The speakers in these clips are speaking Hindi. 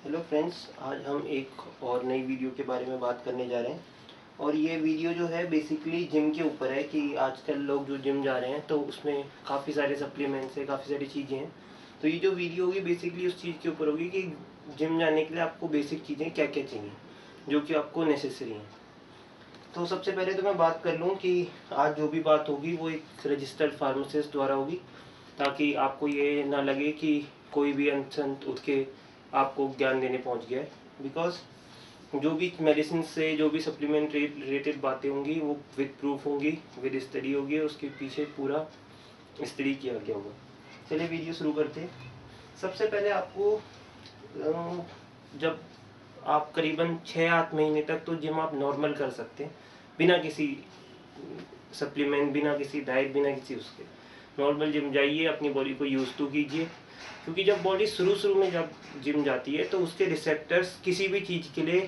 हेलो फ्रेंड्स, आज हम एक और नई वीडियो के बारे में बात करने जा रहे हैं। और ये वीडियो जो है बेसिकली जिम के ऊपर है कि आजकल लोग जो जिम जा रहे हैं तो उसमें काफ़ी सारे सप्लीमेंट्स हैं, काफ़ी सारी चीज़ें हैं। तो ये जो वीडियो होगी बेसिकली उस चीज़ के ऊपर होगी कि जिम जाने के लिए आपको बेसिक चीज़ें क्या क्या चाहिए जो कि आपको नेसेसरी हैं। तो सबसे पहले तो मैं बात कर लूँ कि आज जो भी बात होगी वो एक रजिस्टर्ड फार्मासिस्ट द्वारा होगी, ताकि आपको ये ना लगे कि कोई भी अनसंत उठ के आपको ज्ञान देने पहुंच गया है। बिकॉज जो भी मेडिसिन से जो भी सप्लीमेंट रिलेटेड बातें होंगी वो विद प्रूफ होंगी, विद स्टडी होगी, उसके पीछे पूरा स्टडी किया गया होगा। चलिए वीडियो शुरू करते हैं। सबसे पहले आपको जब आप करीबन 6-8 महीने तक तो जिम आप नॉर्मल कर सकते हैं बिना किसी सप्लीमेंट, बिना किसी डाइट, बिना किसी उसके नॉर्मल जिम जाइए, अपनी बॉडी को यूज टू कीजिए। क्योंकि जब बॉडी शुरू में जब जिम जाती है तो उसके रिसेप्टर्स किसी भी चीज़ के लिए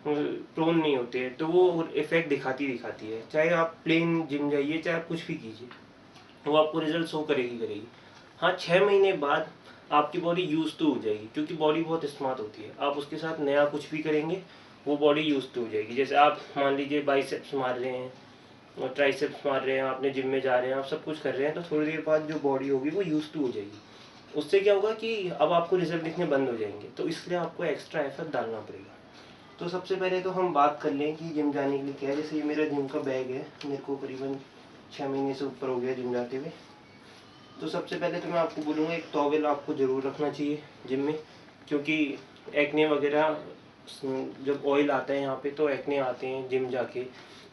प्रोन नहीं होते हैं, तो वो इफेक्ट दिखाती है। चाहे आप प्लेन जिम जाइए, चाहे आप कुछ भी कीजिए, वो आपको रिजल्ट शो करेगी। हाँ, 6 महीने बाद आपकी बॉडी यूज टू हो जाएगी, क्योंकि बॉडी बहुत स्मार्ट होती है। आप उसके साथ नया कुछ भी करेंगे वो बॉडी यूज टू हो जाएगी। जैसे आप मान लीजिए बाइसेप्स मार रहे हैं और ट्राइसेप्स मार रहे हैं, आपने जिम में जा रहे हैं, आप सब कुछ कर रहे हैं, तो थोड़ी देर बाद जो बॉडी होगी वो यूज टू हो जाएगी। उससे क्या होगा कि अब आपको रिजल्ट दिखने बंद हो जाएंगे, तो इसलिए आपको एक्स्ट्रा एफर्ट डालना पड़ेगा। तो सबसे पहले तो हम बात कर लें कि जिम जाने के लिए क्या है। जैसे ये मेरा जिम का बैग है, मेरे को करीबन 6 महीने से ऊपर हो गया जिम जाते हुए। तो सबसे पहले तो मैं आपको बोलूँगा एक टॉवेल आपको ज़रूर रखना चाहिए जिम में, क्योंकि एक्ने वगैरह जब ऑयल आता है यहाँ पे तो एक्ने आते हैं। जिम जाके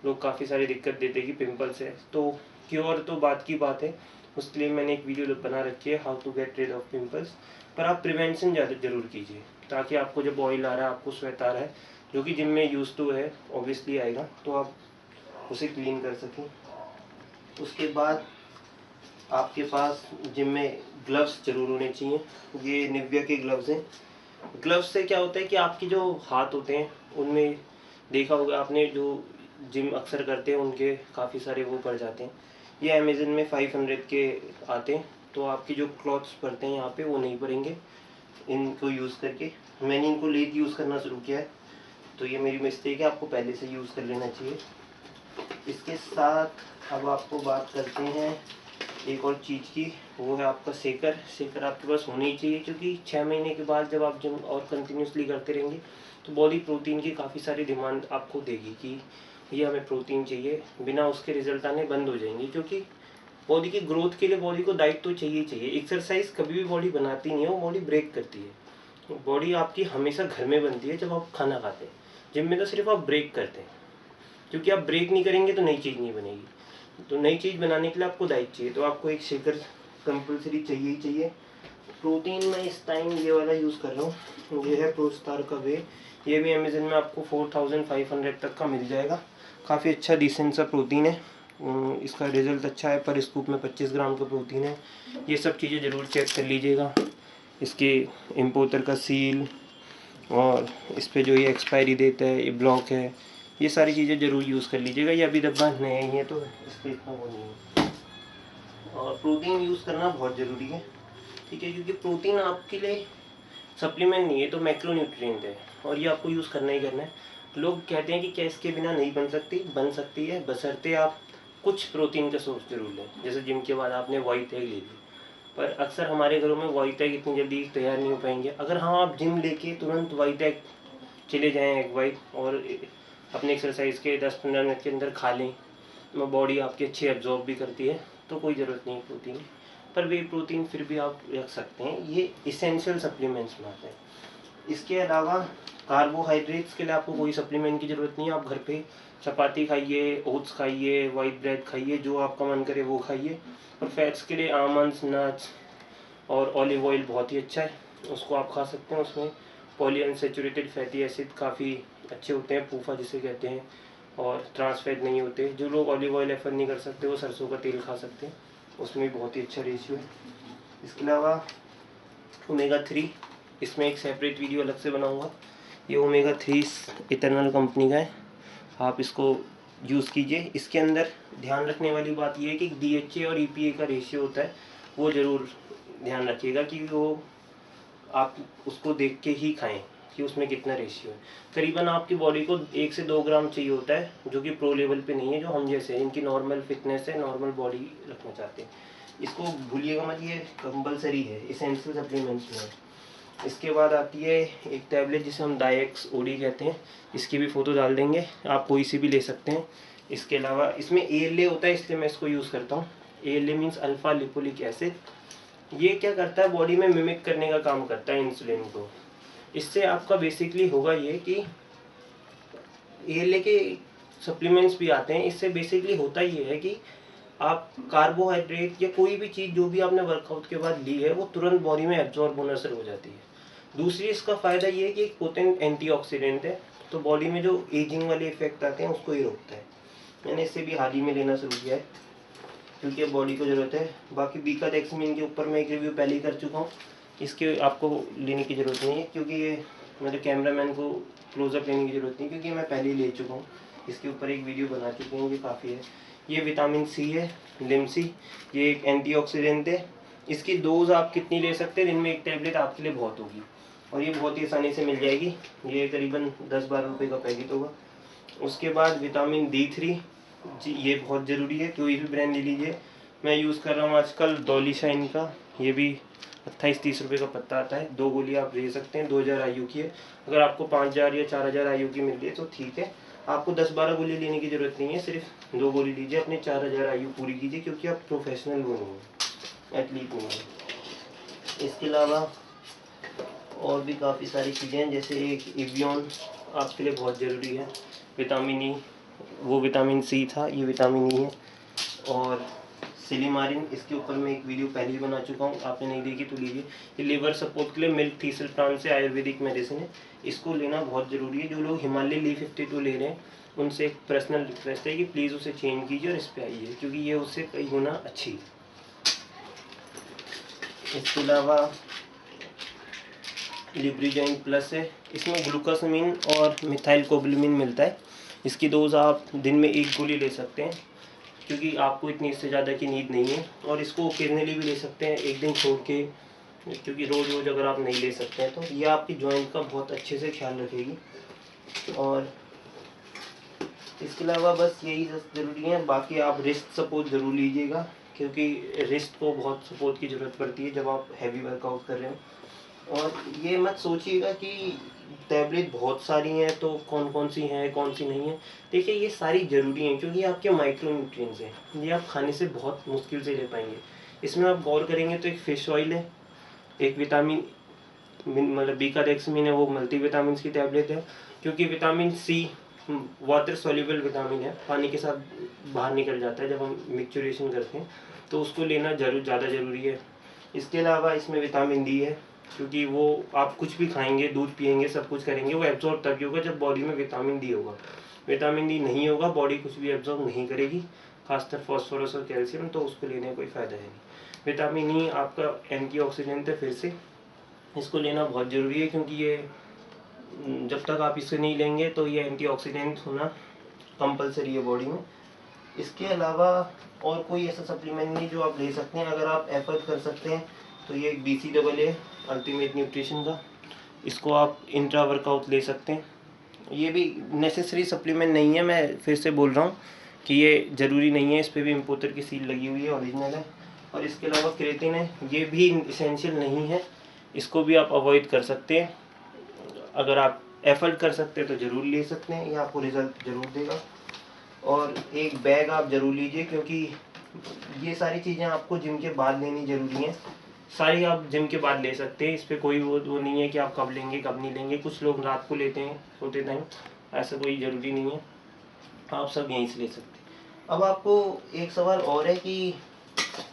लोग काफ़ी सारी दिक्कत देते हैं कि पिंपल्स है, तो क्योर तो बात की बात है, उसके लिए मैंने एक वीडियो बना रखी है, how to get rid of pimples. पर आप प्रिवेंशन ज़्यादा ज़रूर कीजिए, ताकि आपको जब ऑयल आ रहा है, आपको स्वेट आ रहा है, जो कि जिम में यूज टू है, ऑब्वियसली आएगा, तो आप उसे क्लीन कर सकें। उसके बाद आपके पास जिम में ग्लव्स जरूर होने चाहिए। ये निविया के ग्लव्स हैं। ग्लव्स से क्या होता है कि आपके जो हाथ होते हैं उनमें देखा होगा आपने, जो जिम अक्सर करते हैं उनके काफ़ी सारे वो पड़ जाते हैं। ये अमेजन में 500 के आते हैं, तो आपके जो क्लॉथ्स पड़ते हैं यहाँ पे वो नहीं पड़ेंगे इनको यूज़ करके। मैंने इनको लेट यूज़ करना शुरू किया है, तो ये मेरी मिस्टेक है, आपको पहले से यूज़ कर लेना चाहिए। इसके साथ अब आपको बात करते हैं एक और चीज़ की, वो है आपका शेकर। शेकर आपके पास होनी ही चाहिए, क्योंकि 6 महीने के बाद जब आप जिम और कंटिन्यूसली करते रहेंगे तो बॉडी प्रोटीन की काफ़ी सारी डिमांड आपको देगी कि ये हमें प्रोटीन चाहिए। बिना उसके रिजल्ट आने बंद हो जाएंगे, क्योंकि बॉडी की ग्रोथ के लिए बॉडी को डाइट तो चाहिए। एक्सरसाइज कभी भी बॉडी बनाती नहीं है, वो बॉडी ब्रेक करती है। बॉडी आपकी हमेशा घर में बनती है जब आप खाना खाते हैं। जिम में तो सिर्फ आप ब्रेक करते हैं, क्योंकि आप ब्रेक नहीं करेंगे तो नई चीज़ नहीं बनेगी। तो नई चीज़ बनाने के लिए आपको डाइट चाहिए, तो आपको एक शेकर कंपलसरी चाहिए ही चाहिए। प्रोटीन मैं इस टाइम ये वाला यूज़ कर रहा हूँ, ये है प्रोस्टार का वे। ये भी अमेजन में आपको 4500 तक का मिल जाएगा। काफ़ी अच्छा डिसेंट सा प्रोटीन है। इसका रिज़ल्ट अच्छा है, पर स्कूप में 25 ग्राम का प्रोटीन है। ये सब चीज़ें ज़रूर चेक कर लीजिएगा, इसके इम्पोर्टर का सील, और इस पर जो ये एक्सपायरी देता है, ये ब्लॉक है, ये सारी चीज़ें ज़रूर यूज़ कर लीजिएगा। ये अभी डब्बा नया ही है तो इस पर इतना वो नहीं है। और प्रोटीन यूज़ करना बहुत ज़रूरी है, ठीक है, क्योंकि प्रोटीन आपके लिए सप्लीमेंट नहीं है, तो मैक्रोन्यूट्रिएंट है, और ये आपको यूज़ करना ही करना है। लोग कहते हैं कि क्या इसके बिना नहीं बन सकती, बन सकती है, बशर्ते आप कुछ प्रोटीन का सोर्स जरूर लें। जैसे जिम के बाद आपने वाइट एग ले ली, पर अक्सर हमारे घरों में वाइट एग इतनी जल्दी तैयार नहीं हो पाएंगे। अगर हाँ आप जिम लेके तुरंत वाइट एग चले जाएँ, एग वाइट, और अपने एक्सरसाइज के 10-15 मिनट के अंदर खा लें, तो बॉडी आपकी अच्छी एब्जॉर्ब भी करती है, तो कोई ज़रूरत नहीं प्रोटीन। पर वे प्रोटीन फिर भी आप रख सकते हैं, ये इसेंशियल सप्लीमेंट्स में आते हैं। इसके अलावा कार्बोहाइड्रेट्स के लिए आपको कोई सप्लीमेंट की ज़रूरत नहीं है। आप घर पे चपाती खाइए, ओट्स खाइए, वाइट ब्रेड खाइए, जो आपका मन करे वो खाइए। और फैट्स के लिए आमंड्स, नट्स और ऑलिव ऑयल बहुत ही अच्छा है, उसको आप खा सकते हैं। उसमें पॉलीअनसैचुरेटेड फैटी एसिड काफ़ी अच्छे होते हैं, पूफा जिसे कहते हैं, और ट्रांस फैट नहीं होते। जो लोग ऑलिव ऑयल एफर्ड नहीं कर सकते वो सरसों का तेल खा सकते हैं, उसमें भी बहुत ही अच्छा रेशियो है। इसके अलावा ओमेगा 3, इसमें एक सेपरेट वीडियो अलग से बनाऊंगा। ये ओमेगा 3 इटर्नल कंपनी का है, आप इसको यूज़ कीजिए। इसके अंदर ध्यान रखने वाली बात यह है कि DHA और EPA का रेशियो होता है, वो ज़रूर ध्यान रखिएगा कि वो आप उसको देख के ही खाएं कि उसमें कितना रेशियो है। करीबन आपकी बॉडी को 1 से 2 ग्राम चाहिए होता है, जो कि प्रो लेवल पे नहीं है, जो हम जैसे हैं, इनकी नॉर्मल फिटनेस है, नॉर्मल बॉडी रखना चाहते हैं। इसको भूलिएगा मत, ये कंपलसरी है एसेंशियल सप्लीमेंट्स में। इसके बाद आती है एक टैबलेट जिसे हम डायक्स ओडी कहते हैं, इसकी भी फ़ोटो डाल देंगे, आप कोई सी भी ले सकते हैं। इसके अलावा इसमें ALA होता है, इसलिए मैं इसको यूज़ करता हूँ। ALA means alpha lipoic acid. ये क्या करता है, बॉडी में मिमिक करने का काम करता है इंसुलिन को। इससे आपका बेसिकली होगा ये कि ALA के सप्लीमेंट्स भी आते हैं, इससे बेसिकली होता ये है कि आप कार्बोहाइड्रेट या कोई भी चीज़ जो भी आपने वर्कआउट के बाद ली है वो तुरंत बॉडी में एब्जॉर्ब होना शुरू हो जाती है। दूसरी इसका फ़ायदा ये है कि एक पोटेंट एंटीऑक्सीडेंट है, तो बॉडी में जो एजिंग वाले इफेक्ट आते हैं उसको ही रोकता है। मैंने इससे भी हाल ही में लेना शुरू किया है क्योंकि अब बॉडी को ज़रूरत है। बाकी बीकाडेक्समीन के ऊपर मैं एक रिव्यू पहले ही कर चुका हूँ, इसके आपको लेने की ज़रूरत नहीं है, क्योंकि ये मेरे कैमरामैन को क्लोजअप लेने की ज़रूरत नहीं, क्योंकि मैं पहले ही ले चुका हूँ। इसके ऊपर एक वीडियो बना चुके हैं, ये काफ़ी है। ये विटामिन सी है, लिमसी, ये एक एंटीऑक्सीडेंट है। इसकी डोज आप कितनी ले सकते हैं, दिन में एक टैबलेट आपके लिए बहुत होगी, और ये बहुत ही आसानी से मिल जाएगी। ये करीबन 10-12 रुपये का पैकेट होगा। उसके बाद विटामिन D3 जी, ये बहुत ज़रूरी है, कोई भी ब्रांड ले लीजिए। मैं यूज़ कर रहा हूँ आजकल डॉली शाइन का, ये भी 28-30 रुपये का पत्ता आता है। 2 गोली आप ले सकते हैं, 2000 IU की है। अगर आपको 5000 या 4000 IU की मिल रही है तो ठीक है, आपको 10-12 गोली लेने की ज़रूरत नहीं है, सिर्फ 2 गोली लीजिए, अपने 4000 IU पूरी कीजिए, क्योंकि आप प्रोफेशनल वो नहीं है, एथलीट नहीं है। इसके अलावा और भी काफ़ी सारी चीज़ें हैं, जैसे एक एवियन आपके लिए बहुत ज़रूरी है। विटामिन ई, वो विटामिन सी था, ये विटामिन ई है। और सिलीमारिन, इसके ऊपर मैं एक वीडियो पहले ही बना चुका हूँ, आपने नहीं देखी तो लीजिए। ये लिवर सपोर्ट के लिए मिल्क थीसल प्लांट से आयुर्वेदिक मेडिसिन है, इसको लेना बहुत ज़रूरी है। जो लोग हिमालय ली 52 ले रहे हैं उनसे एक पर्सनल रिक्वेस्ट है कि प्लीज़ उसे चेंज कीजिए और इस पर आइए, क्योंकि ये उससे कई गुना अच्छी है। इसके अलावा लिब्रिजाइन प्लस है, इसमें ग्लूकोसामिन और मिथाइल कोबालामिन मिलता है। इसकी डोज आप दिन में 1 गोली ले सकते हैं, क्योंकि आपको इतनी इससे ज़्यादा की नीड नहीं है। और इसको ओकेजनली भी ले सकते हैं, एक दिन छोड़ के, क्योंकि रोज़ रोज़ अगर आप नहीं ले सकते हैं तो ये आपकी जॉइंट का बहुत अच्छे से ख्याल रखेगी। और इसके अलावा बस यही ज़रूरी है। बाकी आप रिस्ट सपोर्ट ज़रूर लीजिएगा, क्योंकि रिस्ट को बहुत सपोर्ट की ज़रूरत पड़ती है जब आप हैवी वर्कआउट कर रहे हो। और ये मत सोचिएगा कि टैबलेट बहुत सारी हैं तो कौन कौन सी हैं कौन सी नहीं है। देखिए, ये सारी ज़रूरी हैं, क्योंकि आपके माइक्रो न्यूट्रिएंट्स हैं, ये आप खाने से बहुत मुश्किल से ले पाएंगे। इसमें आप गौर करेंगे तो एक फ़िश ऑयल है, एक विटामिन मतलब बीकाडेक्समीन है, वो मल्टी विटामिन की टैबलेट है। क्योंकि vitamin C water soluble vitamin है, पानी के साथ बाहर निकल जाता है जब हम मिक्सचुरेशन करते हैं, तो उसको लेना ज़्यादा ज़रूरी है। इसके अलावा इसमें विटामिन डी है, क्योंकि वो आप कुछ भी खाएंगे, दूध पिएंगे, सब कुछ करेंगे, वो एब्जॉर्ब तभी होगा जब बॉडी में विटामिन डी होगा। विटामिन डी नहीं होगा, बॉडी कुछ भी एब्जॉर्ब नहीं करेगी, खासकर फॉस्फोरस और कैल्शियम, तो उसको लेने का कोई फ़ायदा है नहीं। विटामिन ई आपका एंटीऑक्सीडेंट है, फिर से इसको लेना बहुत ज़रूरी है, क्योंकि ये जब तक आप इसे नहीं लेंगे तो ये एंटीऑक्सीडेंट होना कंपलसरी है बॉडी में। इसके अलावा और कोई ऐसा सप्लीमेंट नहीं जो आप ले सकते हैं। अगर आप एफर्ट कर सकते हैं तो ये एक BCAA अल्टीमेट न्यूट्रिशन का, इसको आप इंट्रा वर्कआउट ले सकते हैं। ये भी नेसेसरी सप्लीमेंट नहीं है, मैं फिर से बोल रहा हूँ कि ये ज़रूरी नहीं है, इस पर भी इम्पोर्टर की सील लगी हुई है, ओरिजिनल है। और इसके अलावा क्रेटिन है, ये भी इसेंशियल नहीं है, इसको भी आप अवॉइड कर सकते हैं। अगर आप एफर्ट कर सकते हैं तो ज़रूर ले सकते हैं, ये आपको रिज़ल्ट ज़रूर देगा। और एक बैग आप ज़रूर लीजिए, क्योंकि ये सारी चीज़ें आपको जिम के बाद लेनी ज़रूरी हैं। सारी आप जिम के बाद ले सकते हैं, इस पर कोई वो नहीं है कि आप कब लेंगे कब नहीं लेंगे। कुछ लोग रात को लेते हैं सोते टाइम, ऐसा कोई ज़रूरी नहीं है, आप सब यहीं से ले सकते हैं। अब आपको एक सवाल और है कि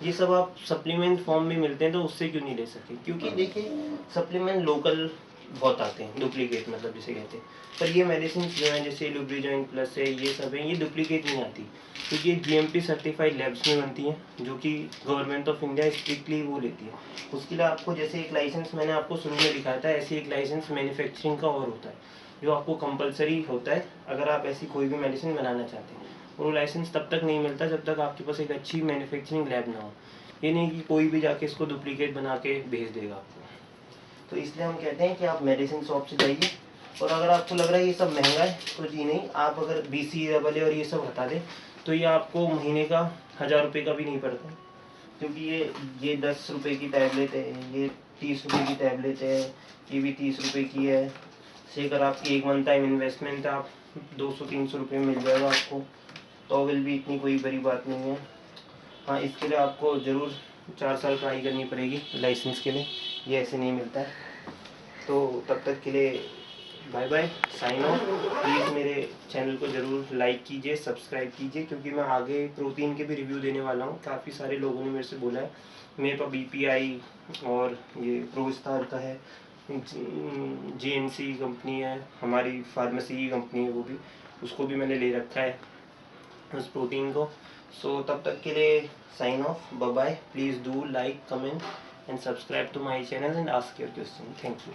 ये सब आप सप्लीमेंट फॉर्म में मिलते हैं तो उससे क्यों नहीं ले सकते। क्योंकि देखिए, सप्लीमेंट लोकल बहुत आते हैं, डुप्लीकेट मतलब जिसे कहते हैं, पर ये मेडिसिन जो हैं जैसे लिब्रिजाइन प्लस है, ये सब हैं, ये डुप्लीकेट नहीं आती, क्योंकि ये GMP सर्टिफाइड लैब्स में बनती हैं, जो कि गवर्नमेंट ऑफ इंडिया स्ट्रिक्टली वो लेती है। उसके लिए आपको जैसे एक लाइसेंस मैंने आपको शुरू में दिखाया था, ऐसे एक लाइसेंस मैन्युफैक्चरिंग का और होता है, जो आपको कंपलसरी होता है अगर आप ऐसी कोई भी मेडिसिन बनाना चाहते हैं। और वो लाइसेंस तब तक नहीं मिलता जब तक आपके पास एक अच्छी मैन्युफैक्चरिंग लैब ना हो। ये नहीं कि कोई भी जाके इसको डुप्लीकेट बना के भेज देगा आपको। तो इसलिए हम कहते हैं कि आप मेडिसिन शॉप से जाइए। और अगर आपको लग रहा है ये सब महंगा है तो जी नहीं, आप अगर BCAA और ये सब हटा दें तो ये आपको महीने का 1000 रुपये का भी नहीं पड़ता, क्योंकि ये 10 रुपये की टैबलेट है, ये 30 रुपये की टैबलेट है, ये भी 30 रुपये की है। से अगर आपकी 1 मंथ टाइम इन्वेस्टमेंट आप 200-300 रुपये मिल जाएगा आपको, तो विल भी इतनी कोई बड़ी बात नहीं है। हाँ, इसके लिए आपको ज़रूर 4 साल पढ़ाई करनी पड़ेगी लाइसेंस के लिए, ये ऐसे नहीं मिलता है। तो तब तक के लिए bye bye, sign off. Please मेरे चैनल को ज़रूर लाइक कीजिए, सब्सक्राइब कीजिए, क्योंकि मैं आगे प्रोटीन के भी रिव्यू देने वाला हूँ। काफ़ी सारे लोगों ने मेरे से बोला है, मेरे पास BPI और ये प्रोस्टार का है, GNC कंपनी है, हमारी फार्मेसी की कंपनी है, वो भी, उसको भी मैंने ले रखा है उस प्रोटीन को। सो तब तक के लिए sign off, bye bye. Please do like, comment and subscribe to my channel and ask your question. Thank you.